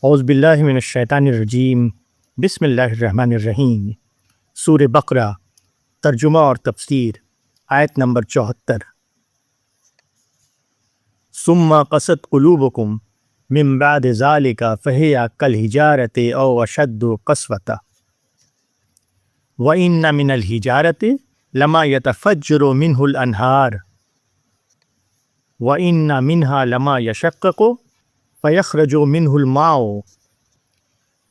اعوذ باللہ من الشیطان الرجیم، بسم اللہ الرحمن الرحیم۔ سورہ بقرہ، ترجمہ اور تفسیر، آیت نمبر 74۔ ثم قست قلوبکم من بعد ذلک فہی کالحجارۃ او اشد قسوۃ وان من الحجارۃ لما یتفجر منہ الانہار وان منها لما یشقق فیخرج منہ الماء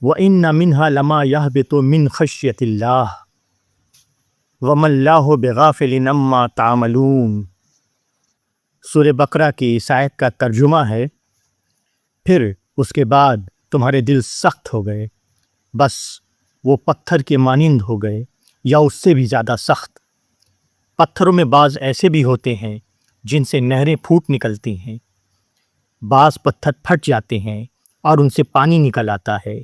وان منها لما یہبط من خشیۃ اللہ وما اللہ بغافل عما تعملون۔ سورہ بقرہ کی اس آیت کا ترجمہ ہے، پھر اس کے بعد تمہارے دل سخت ہو گئے، بس وہ پتھر کے مانند ہو گئے یا اس سے بھی زیادہ سخت۔ پتھروں میں بعض ایسے بھی ہوتے ہیں جن سے نہریں پھوٹ نکلتی ہیں، بعض پتھر پھٹ جاتے ہیں اور ان سے پانی نکل آتا ہے،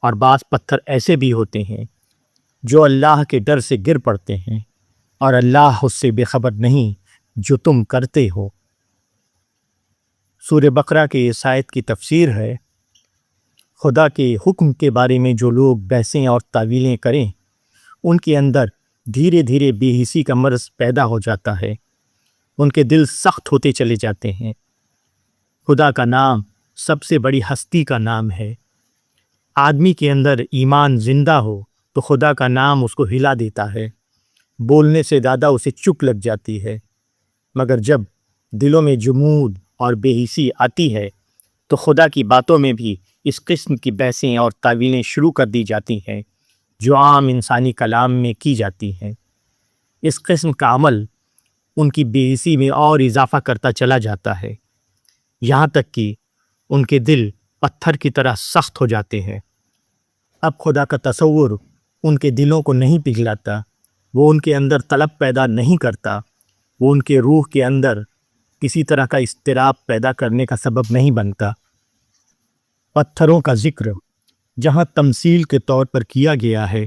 اور بعض پتھر ایسے بھی ہوتے ہیں جو اللہ کے ڈر سے گر پڑتے ہیں اور اللہ اس سے بے خبر نہیں جو تم کرتے ہو۔ سورہ بقرہ کی اس آیت کی تفسیر ہے، خدا کے حکم کے بارے میں جو لوگ بحثیں اور تعویلیں کریں، ان کے اندر دھیرے دھیرے بے حسی کا مرض پیدا ہو جاتا ہے، ان کے دل سخت ہوتے چلے جاتے ہیں۔ خدا کا نام سب سے بڑی ہستی کا نام ہے۔ آدمی کے اندر ایمان زندہ ہو تو خدا کا نام اس کو ہلا دیتا ہے، بولنے سے زیادہ اسے چک لگ جاتی ہے، مگر جب دلوں میں جمود اور بے حسی آتی ہے تو خدا کی باتوں میں بھی اس قسم کی بحثیں اور تعویلیں شروع کر دی جاتی ہیں جو عام انسانی کلام میں کی جاتی ہیں۔ اس قسم کا عمل ان کی بے حسی میں اور اضافہ کرتا چلا جاتا ہے، یہاں تک کہ ان کے دل پتھر کی طرح سخت ہو جاتے ہیں۔ اب خدا کا تصور ان کے دلوں کو نہیں پگھلاتا، وہ ان کے اندر طلب پیدا نہیں کرتا، وہ ان کے روح کے اندر کسی طرح کا اضطراب پیدا کرنے کا سبب نہیں بنتا۔ پتھروں کا ذکر جہاں تمثیل کے طور پر کیا گیا ہے،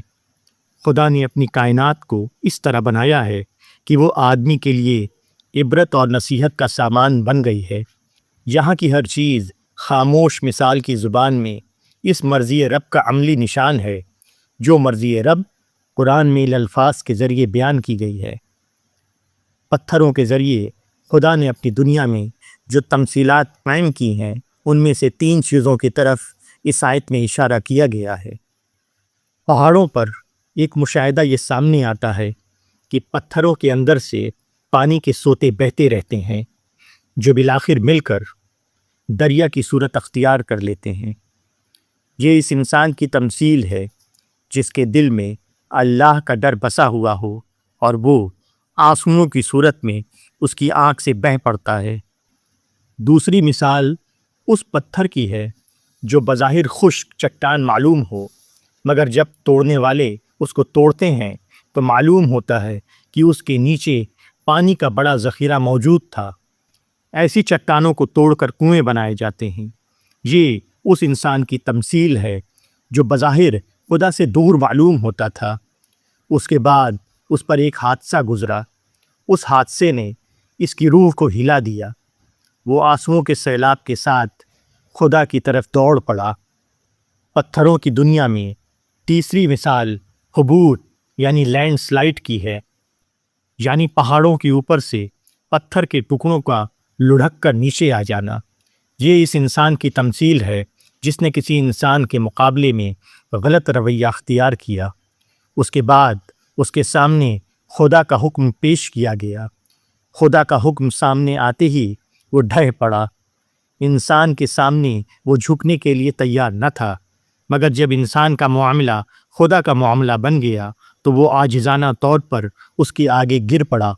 خدا نے اپنی کائنات کو اس طرح بنایا ہے کہ وہ آدمی کے لیے عبرت اور نصیحت کا سامان بن گئی ہے۔ یہاں کی ہر چیز خاموش مثال کی زبان میں اس مرضی رب کا عملی نشان ہے، جو مرضی رب قرآن میں الفاظ کے ذریعے بیان کی گئی ہے۔ پتھروں کے ذریعے خدا نے اپنی دنیا میں جو تمثیلات قائم کی ہیں، ان میں سے 3 چیزوں کی طرف اس آیت میں اشارہ کیا گیا ہے۔ پہاڑوں پر ایک مشاہدہ یہ سامنے آتا ہے کہ پتھروں کے اندر سے پانی کے سوتے بہتے رہتے ہیں جو بالآخر مل کر دریا کی صورت اختیار کر لیتے ہیں۔ یہ اس انسان کی تمثیل ہے جس کے دل میں اللہ کا ڈر بسا ہوا ہو اور وہ آنسوؤں کی صورت میں اس کی آنکھ سے بہہ پڑتا ہے۔ دوسری مثال اس پتھر کی ہے جو بظاہر خشک چٹان معلوم ہو، مگر جب توڑنے والے اس کو توڑتے ہیں تو معلوم ہوتا ہے کہ اس کے نیچے پانی کا بڑا ذخیرہ موجود تھا۔ ایسی چٹانوں کو توڑ کر کنویں بنائے جاتے ہیں۔ یہ اس انسان کی تمثیل ہے جو بظاہر خدا سے دور معلوم ہوتا تھا، اس کے بعد اس پر ایک حادثہ گزرا، اس حادثے نے اس کی روح کو ہلا دیا، وہ آنسوؤں کے سیلاب کے ساتھ خدا کی طرف دوڑ پڑا۔ پتھروں کی دنیا میں تیسری مثال حبوط یعنی لینڈ سلائڈ کی ہے، یعنی پہاڑوں کے اوپر سے پتھر کے ٹکڑوں کا لڑھک کر نیچے آ جانا۔ یہ اس انسان کی تمثیل ہے جس نے کسی انسان کے مقابلے میں غلط رویہ اختیار کیا، اس کے بعد اس کے سامنے خدا کا حکم پیش کیا گیا، خدا کا حکم سامنے آتے ہی وہ ڈھہ پڑا۔ انسان کے سامنے وہ جھکنے کے لیے تیار نہ تھا، مگر جب انسان کا معاملہ خدا کا معاملہ بن گیا تو وہ عاجزانہ طور پر اس کے آگے گر پڑا